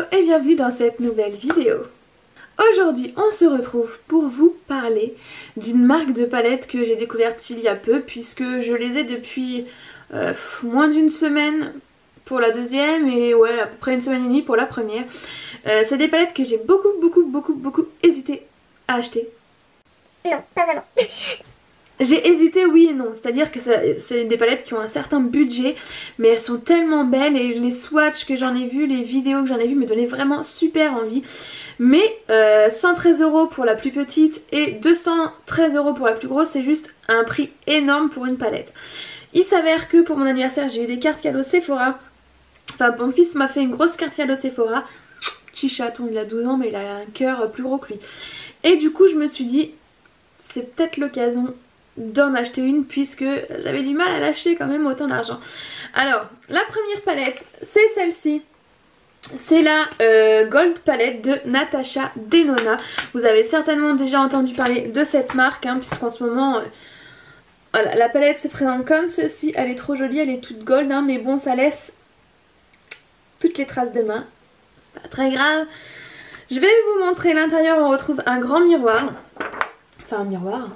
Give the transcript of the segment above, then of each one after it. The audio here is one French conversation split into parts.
Hello et bienvenue dans cette nouvelle vidéo. Aujourd'hui on se retrouve pour vous parler d'une marque de palettes que j'ai découverte il y a peu, puisque je les ai depuis moins d'une semaine pour la deuxième et ouais à peu près une semaine et demie pour la première. C'est des palettes que j'ai beaucoup hésité à acheter. Non, pas vraiment. J'ai hésité oui et non, c'est-à-dire que c'est des palettes qui ont un certain budget, mais elles sont tellement belles et les swatchs que j'en ai vus, les vidéos que j'en ai vues me donnaient vraiment super envie. Mais 113 € pour la plus petite et 213 € pour la plus grosse, c'est juste un prix énorme pour une palette. Il s'avère que pour mon anniversaire j'ai eu des cartes cadeaux Sephora. Enfin mon fils m'a fait une grosse carte cadeau Sephora. Petit chaton, il a 12 ans mais il a un cœur plus gros que lui. Et du coup je me suis dit c'est peut-être l'occasion d'en acheter une, puisque j'avais du mal à lâcher quand même autant d'argent. Alors la première palette c'est celle-ci. C'est la Gold palette de Natasha Denona. Vous avez certainement déjà entendu parler de cette marque hein, puisqu'en ce moment voilà, la palette se présente comme ceci. Elle est trop jolie, elle est toute gold hein, mais bon ça laisse toutes les traces de main. C'est pas très grave. Je vais vous montrer l'intérieur. On retrouve un grand miroir. Enfin un miroir.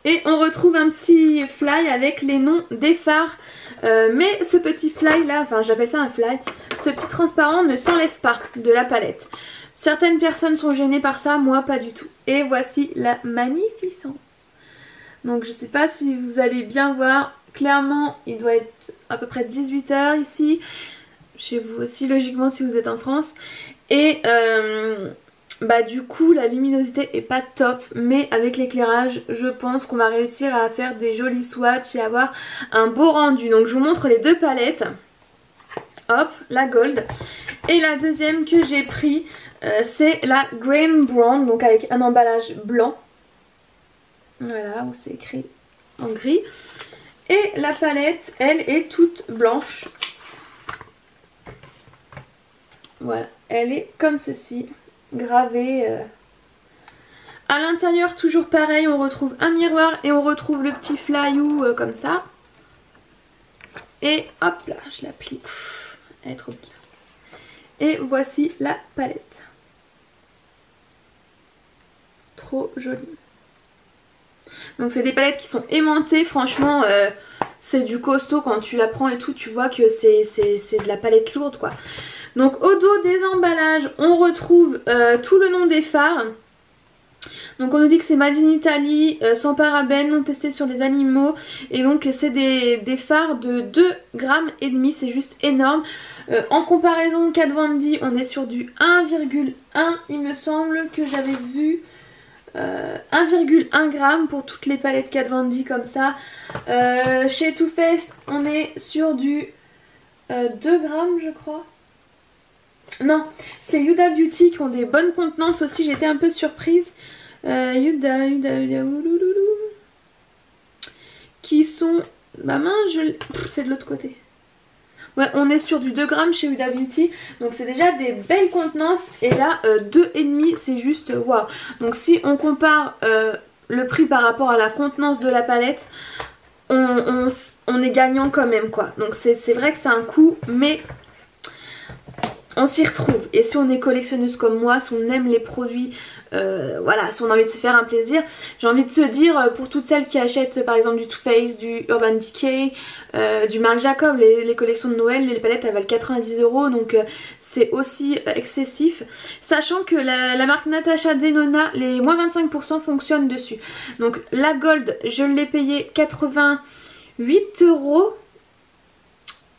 Et on retrouve un petit fly avec les noms des fards. Mais ce petit fly là, enfin j'appelle ça un fly, ce petit transparent ne s'enlève pas de la palette. Certaines personnes sont gênées par ça, moi pas du tout. Et voici la magnificence. Donc je sais pas si vous allez bien voir, clairement il doit être à peu près 18 h ici. Chez vous aussi logiquement si vous êtes en France. Et bah du coup la luminosité est pas top, mais avec l'éclairage je pense qu'on va réussir à faire des jolis swatchs et avoir un beau rendu. Donc je vous montre les deux palettes. Hop, la Gold. Et la deuxième que j'ai pris c'est la Green Brown, donc avec un emballage blanc. Voilà, où c'est écrit en gris. Et la palette elle est toute blanche. Voilà, elle est comme ceci, gravée. À l'intérieur toujours pareil, on retrouve un miroir et on retrouve le petit flyou comme ça. Et hop là, je la plie. Elle est trop bien. Et voici la palette. Trop jolie. Donc c'est des palettes qui sont aimantées, franchement c'est du costaud quand tu la prends et tout, tu vois que c'est de la palette lourde quoi. Donc au dos des emballages on retrouve tout le nom des fards. Donc on nous dit que c'est made in Italy, sans parabènes, non testé sur les animaux. Et donc c'est des fards de 2,5 grammes, c'est juste énorme. En comparaison Kat Von D on est sur du 1,1, il me semble que j'avais vu. 1,1 g pour toutes les palettes Kat Von D comme ça. Chez Too Faced on est sur du 2 grammes je crois. Non, c'est Huda Beauty qui ont des bonnes contenances aussi, j'étais un peu surprise. Huda, qui sont... Ma main, c'est de l'autre côté. Ouais, on est sur du 2 grammes chez Huda Beauty, donc c'est déjà des belles contenances. Et là, 2,5, c'est juste waouh. Donc si on compare le prix par rapport à la contenance de la palette, on est gagnant quand même quoi. Donc c'est vrai que c'est un coût, mais... on s'y retrouve. Et si on est collectionneuse comme moi, si on aime les produits, voilà, si on a envie de se faire un plaisir, j'ai envie de se dire pour toutes celles qui achètent par exemple du Too Faced, du Urban Decay, du Marc Jacob, les collections de Noël, les palettes elles valent 90 €, donc c'est aussi excessif. Sachant que la marque Natasha Denona, les moins 25% fonctionnent dessus. Donc la Gold, je l'ai payée 88 €.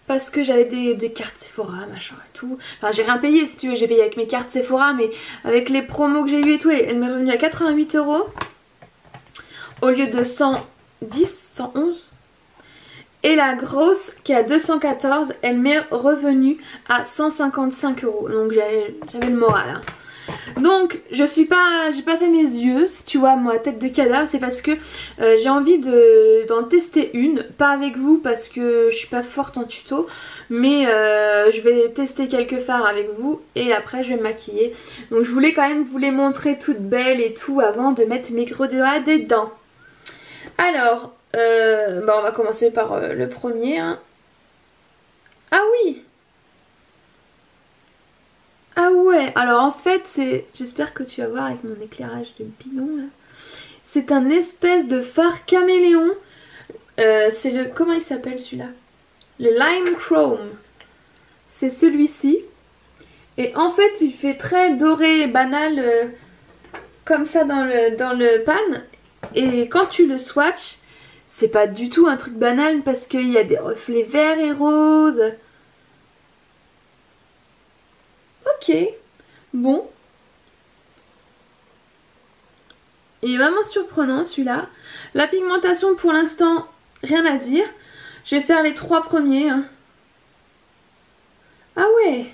Parce que j'avais des cartes Sephora, machin et tout. Enfin j'ai rien payé si tu veux, j'ai payé avec mes cartes Sephora, mais avec les promos que j'ai eu et tout, elle m'est revenue à 88 € au lieu de 110, 111. Et la grosse qui est à 214, elle m'est revenue à 155 €. Donc j'avais le moral hein. Donc j'ai pas fait mes yeux, si tu vois moi tête de cadavre, c'est parce que j'ai envie d'en tester une, pas avec vous parce que je suis pas forte en tuto, mais je vais tester quelques fards avec vous et après je vais me maquiller. Donc je voulais quand même vous les montrer toutes belles et tout avant de mettre mes gros doigts dedans. Alors bah on va commencer par le premier hein. Ah oui, ouais, alors en fait c'est... J'espère que tu vas voir avec mon éclairage de bidon là. C'est un espèce de phare caméléon. C'est le... Comment il s'appelle celui-là? Le Lime Chrome. C'est celui-ci. Et en fait il fait très doré banal comme ça dans le pan. Et quand tu le swatches, c'est pas du tout un truc banal parce qu'il y a des reflets verts et roses. Ok, bon. Il est vraiment surprenant celui-là. La pigmentation pour l'instant, rien à dire. Je vais faire les 3 premiers. Hein. Ah ouais.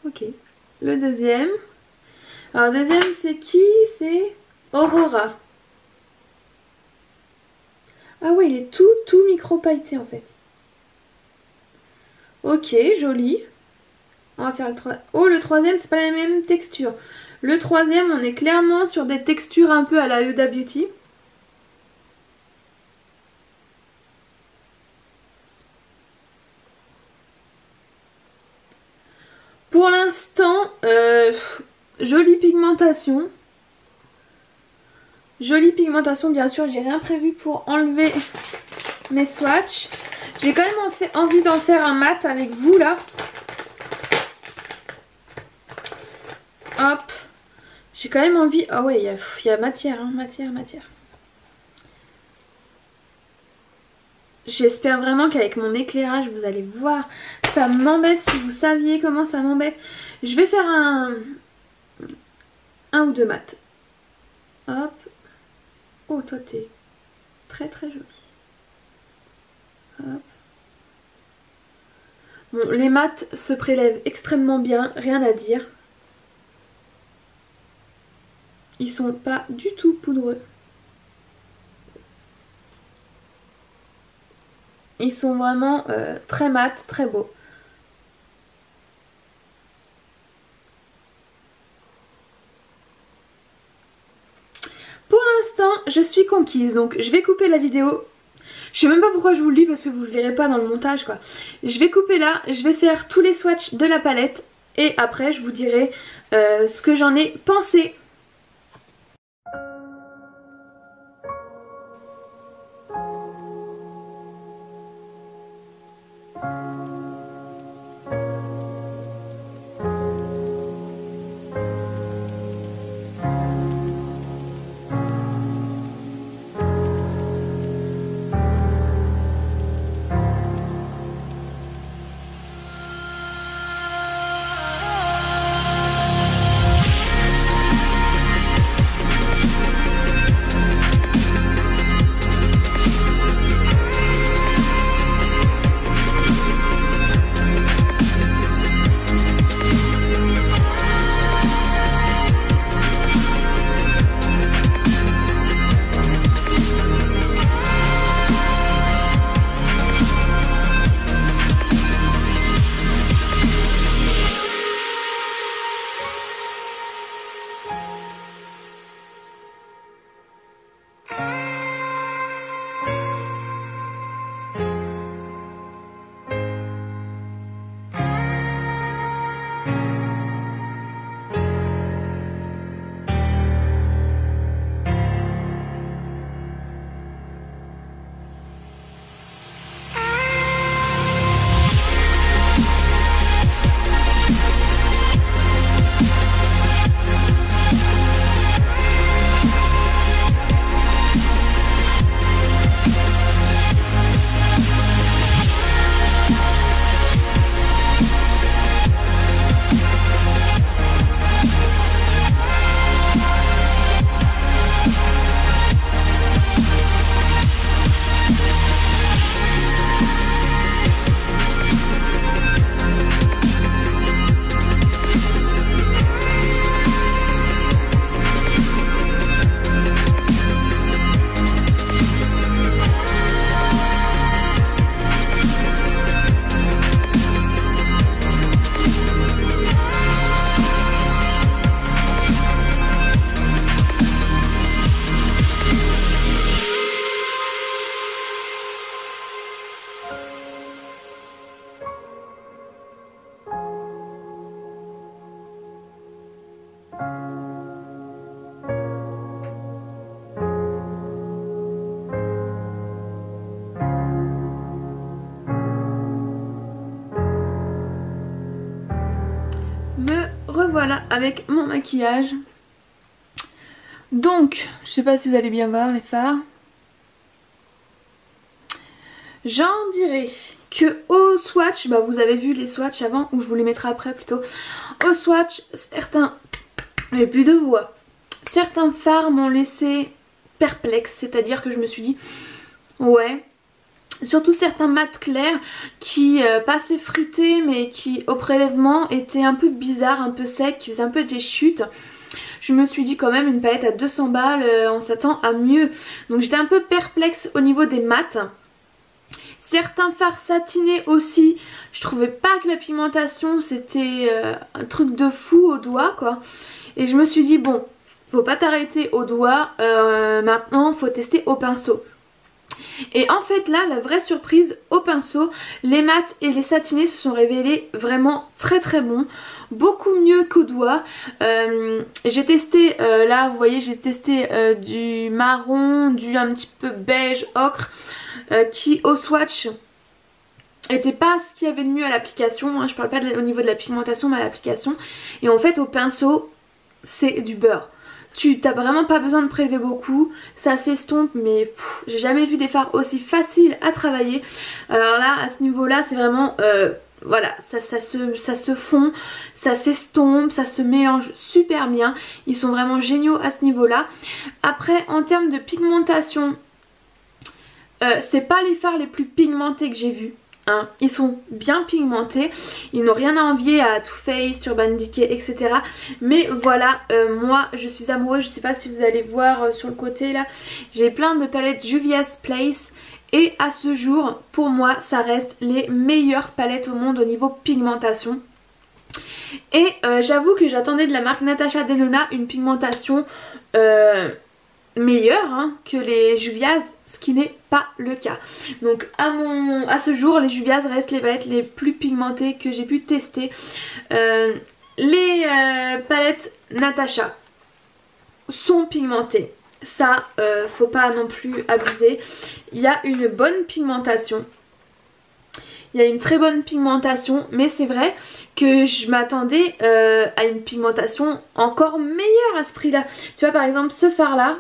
Ok. Le deuxième. Alors le deuxième c'est qui? C'est Aurora. Ah ouais, il est tout micro pailleté en fait. Ok, joli. On va faire le 3. Oh, le troisième, c'est pas la même texture. Le troisième, on est clairement sur des textures un peu à la Huda Beauty. Pour l'instant, jolie pigmentation. Jolie pigmentation, bien sûr, j'ai rien prévu pour enlever mes swatchs. J'ai quand même envie d'en faire un mat avec vous là. Hop. J'ai quand même envie... Ah ouais, il y a matière, hein, matière. J'espère vraiment qu'avec mon éclairage, vous allez voir. Ça m'embête si vous saviez comment ça m'embête. Je vais faire un ou deux mats. Hop. Oh, toi, t'es très jolie. Hop. Bon, les mats se prélèvent extrêmement bien, rien à dire. Ils sont pas du tout poudreux. Ils sont vraiment très mat, très beaux. Pour l'instant, je suis conquise, donc je vais couper la vidéo. Je sais même pas pourquoi je vous le dis parce que vous le verrez pas dans le montage quoi. Je vais couper là, je vais faire tous les swatchs de la palette et après je vous dirai ce que j'en ai pensé. Me revoilà avec mon maquillage. Donc, je sais pas si vous allez bien voir les fards. J'en dirais que au swatch, bah vous avez vu les swatchs avant, ou je vous les mettrai après plutôt. Au swatch, certains, j'ai plus de voix. Certains fards m'ont laissé perplexe, c'est-à-dire que je me suis dit, ouais, surtout certains mat clairs qui passaient frités mais qui au prélèvement étaient un peu bizarres, un peu secs, qui faisaient un peu des chutes. Je me suis dit quand même une palette à 200 balles, on s'attend à mieux. Donc j'étais un peu perplexe au niveau des mats. Certains fards satinés aussi, je trouvais pas que la pigmentation c'était un truc de fou au doigt quoi. Et je me suis dit bon, faut pas t'arrêter au doigt, maintenant faut tester au pinceau. Et en fait là, la vraie surprise, au pinceau, les mats et les satinés se sont révélés vraiment très très bons. Beaucoup mieux qu'au doigt. J'ai testé, là vous voyez j'ai testé du marron, du un petit peu beige, ocre, qui au swatch était pas ce qu'il y avait de mieux à l'application, hein. Je parle pas au niveau de la pigmentation mais à l'application. Et en fait au pinceau c'est du beurre. Tu t'as vraiment pas besoin de prélever beaucoup, ça s'estompe mais j'ai jamais vu des fards aussi faciles à travailler. Alors là à ce niveau là c'est vraiment voilà, ça se fond, ça s'estompe, ça se mélange super bien. Ils sont vraiment géniaux à ce niveau là. Après en termes de pigmentation, c'est pas les fards les plus pigmentés que j'ai vus. Hein. Ils sont bien pigmentés, ils n'ont rien à envier à Too Faced, Urban Decay, etc. Mais voilà, moi je suis amoureuse, je sais pas si vous allez voir sur le côté là, j'ai plein de palettes Juvia's Place. Et à ce jour, pour moi, ça reste les meilleures palettes au monde au niveau pigmentation. Et j'avoue que j'attendais de la marque Natasha Denona une pigmentation meilleure hein, que les Juvia's, ce qui n'est pas le cas. Donc à ce jour, les Juvia's restent les palettes les plus pigmentées que j'ai pu tester. Les palettes Natasha sont pigmentées. Ça, faut pas non plus abuser. Il y a une bonne pigmentation. Il y a une très bonne pigmentation. Mais c'est vrai que je m'attendais à une pigmentation encore meilleure à ce prix-là. Tu vois par exemple ce fard-là.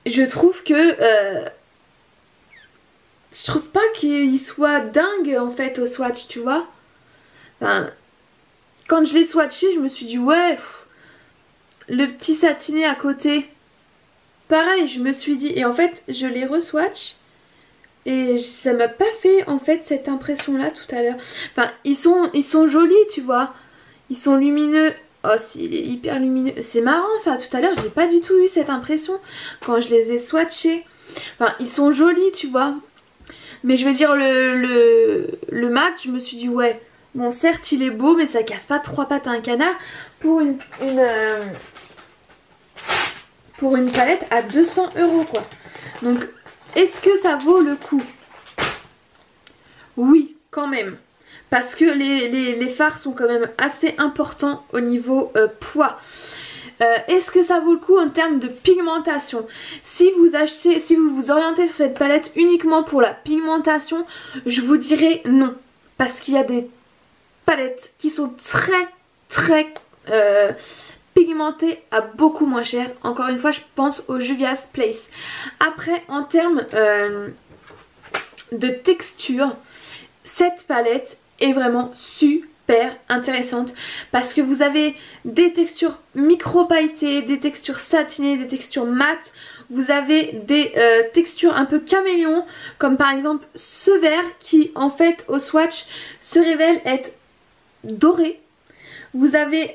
Je trouve que... je trouve pas qu'il soit dingue en fait au swatch, tu vois. Enfin, quand je l'ai swatché, je me suis dit ouais... Le petit satiné à côté, pareil, je me suis dit, et en fait je les re-swatch et ça m'a pas fait en fait cette impression là tout à l'heure. Enfin ils sont jolis tu vois, ils sont lumineux. Oh si, il est hyper lumineux, c'est marrant ça, tout à l'heure j'ai pas du tout eu cette impression quand je les ai swatchés. Enfin ils sont jolis tu vois, mais je veux dire le mat, je me suis dit ouais, bon certes il est beau mais ça casse pas trois pattes à un canard pour une palette à 200 € quoi. Donc est-ce que ça vaut le coup? Oui quand même. Parce que les fards sont quand même assez importants au niveau poids. Est-ce que ça vaut le coup en termes de pigmentation? Si vous vous orientez sur cette palette uniquement pour la pigmentation, je vous dirais non. Parce qu'il y a des palettes qui sont très pigmentées à beaucoup moins cher. Encore une fois je pense au Juvia's Place. Après en termes de texture, cette palette est vraiment super intéressante parce que vous avez des textures micro pailletées, des textures satinées, des textures mates. Vous avez des textures un peu caméléon comme par exemple ce vert qui en fait au swatch se révèle être doré. Vous avez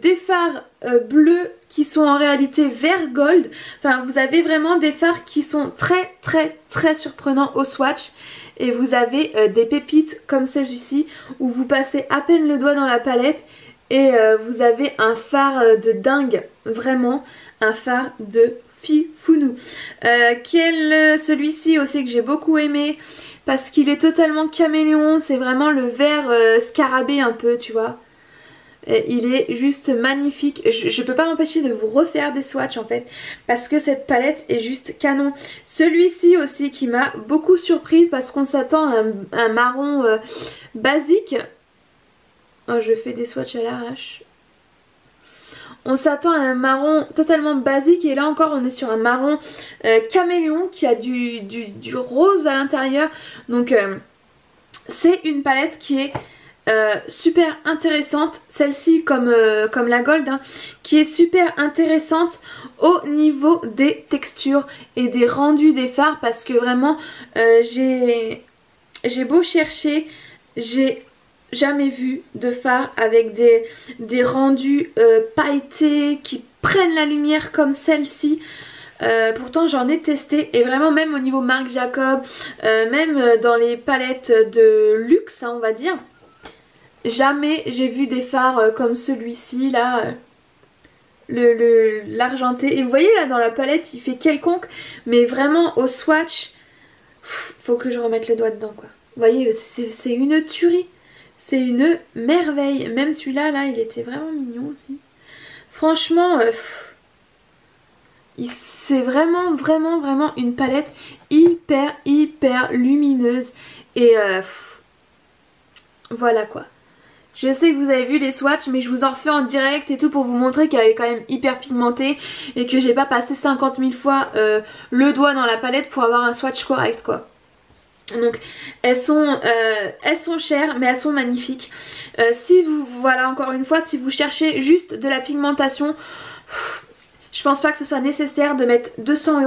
des fards bleus qui sont en réalité vert gold. Enfin vous avez vraiment des fards qui sont très surprenants au swatch. Et vous avez des pépites comme celui-ci où vous passez à peine le doigt dans la palette et vous avez un fard de dingue. Vraiment un fard de fifounou. Celui-ci aussi que j'ai beaucoup aimé parce qu'il est totalement caméléon. C'est vraiment le vert scarabée un peu tu vois. Il est juste magnifique. Je peux pas m'empêcher de vous refaire des swatchs en fait, parce que cette palette est juste canon. Celui-ci aussi qui m'a beaucoup surprise, parce qu'on s'attend à un marron basique. Oh, je fais des swatchs à l'arrache. On s'attend à un marron totalement basique, et là encore on est sur un marron caméléon qui a du rose à l'intérieur. Donc c'est une palette qui est super intéressante, celle-ci comme la gold, hein, qui est super intéressante au niveau des textures et des rendus des fards, parce que vraiment j'ai beau chercher, j'ai jamais vu de fard avec des rendus pailletés qui prennent la lumière comme celle-ci. Pourtant j'en ai testé, et vraiment même au niveau Marc Jacob, même dans les palettes de luxe, hein, on va dire, jamais j'ai vu des fards comme celui-ci là, l'argenté. Et vous voyez là dans la palette il fait quelconque, mais vraiment au swatch, faut que je remette le doigt dedans quoi. Vous voyez, c'est une tuerie. C'est une merveille. Même celui-là, là, il était vraiment mignon aussi. Franchement, c'est vraiment, vraiment, vraiment une palette hyper, hyper lumineuse. Et voilà quoi. Je sais que vous avez vu les swatchs, mais je vous en refais en direct et tout pour vous montrer qu'elle est quand même hyper pigmentée. Et que j'ai pas passé 50 000 fois le doigt dans la palette pour avoir un swatch correct quoi. Donc elles sont chères, mais elles sont magnifiques. Si vous, voilà encore une fois, si vous cherchez juste de la pigmentation, je pense pas que ce soit nécessaire de mettre 200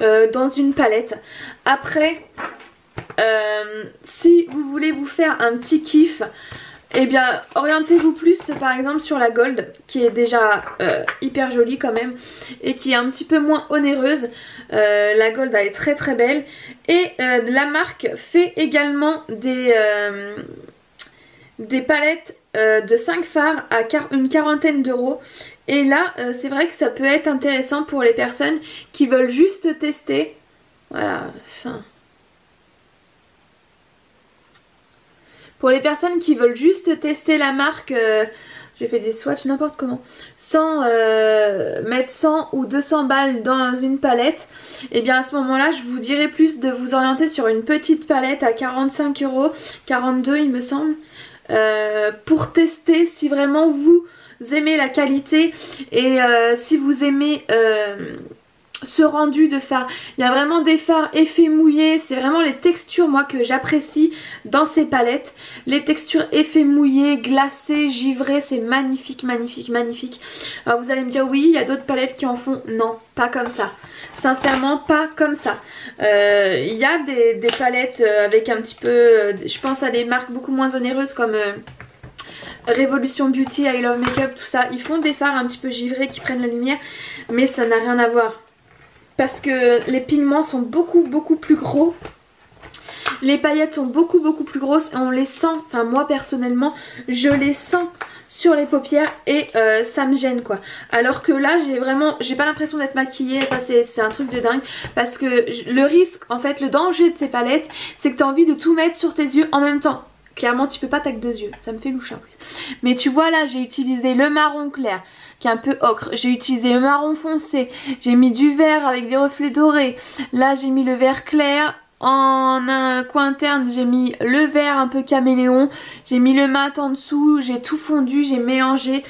€ dans une palette. Après, si vous voulez vous faire un petit kiff, eh bien orientez-vous plus par exemple sur la gold, qui est déjà hyper jolie quand même, et qui est un petit peu moins onéreuse. La gold elle est très très belle, et la marque fait également des palettes de 5 fards à une quarantaine d'euros. Et là c'est vrai que ça peut être intéressant pour les personnes qui veulent juste tester. Voilà, enfin... Pour les personnes qui veulent juste tester la marque, j'ai fait des swatchs n'importe comment, sans mettre 100 ou 200 balles dans une palette, et bien à ce moment là je vous dirais plus de vous orienter sur une petite palette à 45 €, 42 il me semble, pour tester si vraiment vous aimez la qualité, et si vous aimez... ce rendu de fard. Il y a vraiment des fards effets mouillés, c'est vraiment les textures moi que j'apprécie dans ces palettes. Les textures effets mouillés, glacés, givrés, c'est magnifique, magnifique, magnifique. Alors vous allez me dire oui, il y a d'autres palettes qui en font. Non, pas comme ça. Sincèrement pas comme ça. Il y a des palettes avec un petit peu, je pense à des marques beaucoup moins onéreuses comme... Revolution Beauty, I Love Makeup, tout ça. Ils font des fards un petit peu givrés qui prennent la lumière, mais ça n'a rien à voir. Parce que les pigments sont beaucoup plus gros. Les paillettes sont beaucoup plus grosses et on les sent, enfin moi personnellement je les sens sur les paupières, et ça me gêne quoi. Alors que là j'ai pas l'impression d'être maquillée, ça c'est un truc de dingue. Parce que le risque, en fait le danger de ces palettes, c'est que tu as envie de tout mettre sur tes yeux en même temps. Clairement tu peux pas, t'as que 2 yeux, ça me fait louche en plus. Mais tu vois là j'ai utilisé le marron clair qui est un peu ocre, j'ai utilisé le marron foncé, j'ai mis du vert avec des reflets dorés, là j'ai mis le vert clair, en un coin interne j'ai mis le vert un peu caméléon, j'ai mis le mat en dessous, j'ai tout fondu, j'ai mélangé.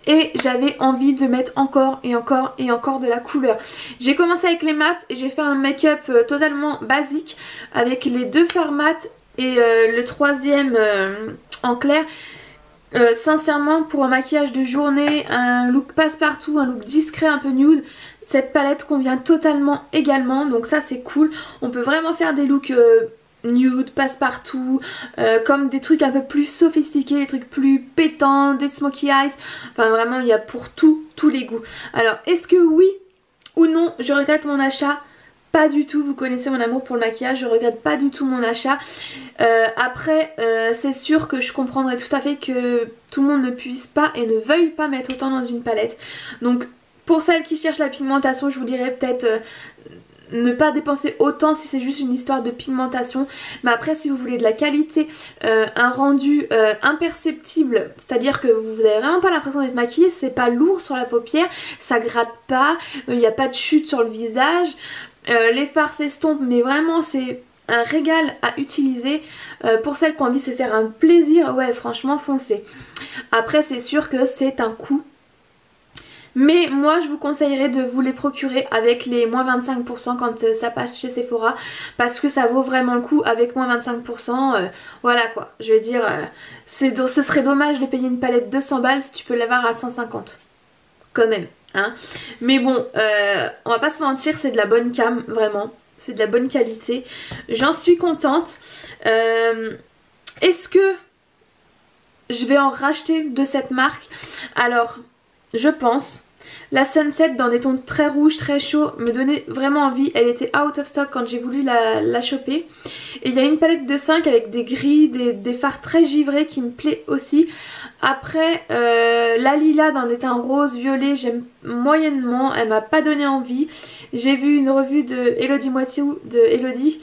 Et j'avais envie de mettre encore et encore et encore de la couleur. J'ai commencé avec les mats et j'ai fait un make-up totalement basique avec les 2 fards mat et le 3e en clair. Sincèrement pour un maquillage de journée, un look passe-partout, un look discret un peu nude, cette palette convient totalement également, donc ça c'est cool. On peut vraiment faire des looks nude, passe-partout, comme des trucs un peu plus sophistiqués, des trucs plus pétants, des smokey eyes, enfin vraiment il y a pour tous les goûts. Alors est-ce que oui ou non je regrette mon achat? Pas du tout, vous connaissez mon amour pour le maquillage, je regrette pas du tout mon achat. Après c'est sûr que je comprendrais tout à fait que tout le monde ne puisse pas et ne veuille pas mettre autant dans une palette. Donc pour celles qui cherchent la pigmentation, je vous dirais peut-être ne pas dépenser autant si c'est juste une histoire de pigmentation. Mais après si vous voulez de la qualité, un rendu imperceptible, c'est à dire que vous n'avez vraiment pas l'impression d'être maquillée, c'est pas lourd sur la paupière, ça gratte pas, il n'y a pas de chute sur le visage, les fards s'estompent, mais vraiment c'est un régal à utiliser. Pour celles qui ont envie de se faire un plaisir, ouais franchement foncez. Après c'est sûr que c'est un coût, mais moi je vous conseillerais de vous les procurer avec les moins 25% quand ça passe chez Sephora, parce que ça vaut vraiment le coup. Avec moins 25%, voilà quoi, je veux dire, ce serait dommage de payer une palette 200 balles si tu peux l'avoir à 150 quand même, hein. Mais bon, on va pas se mentir, c'est de la bonne cam, vraiment, c'est de la bonne qualité, j'en suis contente. Est-ce que je vais en racheter de cette marque? Alors je pense. La Sunset dans des tons très rouges, très chauds, me donnait vraiment envie. Elle était out of stock quand j'ai voulu la choper. Et il y a une palette de 5 avec des gris, des fards très givrés qui me plaît aussi. Après, la Lila dans des teints roses, violets, j'aime moyennement. Elle m'a pas donné envie. J'ai vu une revue de Elodie Moitiou, de Elodie.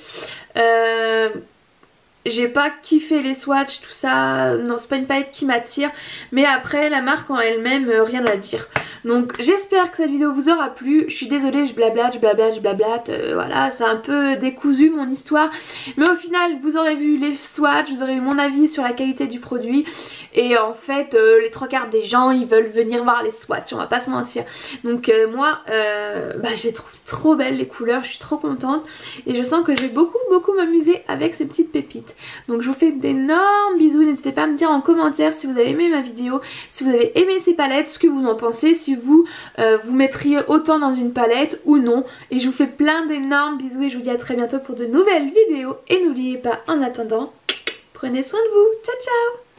J'ai pas kiffé les swatchs, tout ça, non c'est pas une palette qui m'attire. Mais après la marque en elle-même, rien à dire. Donc j'espère que cette vidéo vous aura plu. Je suis désolée, je blablate, voilà, c'est un peu décousu mon histoire. Mais au final vous aurez vu les swatchs, vous aurez eu mon avis sur la qualité du produit. Et en fait les trois quarts des gens ils veulent venir voir les swatchs, on va pas se mentir. Donc moi je les trouve trop belles les couleurs, je suis trop contente. Et je sens que je vais beaucoup m'amuser avec ces petites pépites. Donc je vous fais d'énormes bisous, n'hésitez pas à me dire en commentaire si vous avez aimé ma vidéo, si vous avez aimé ces palettes, ce que vous en pensez, si vous vous mettriez autant dans une palette ou non. Et je vous fais plein d'énormes bisous et je vous dis à très bientôt pour de nouvelles vidéos. Et n'oubliez pas en attendant, prenez soin de vous, ciao ciao.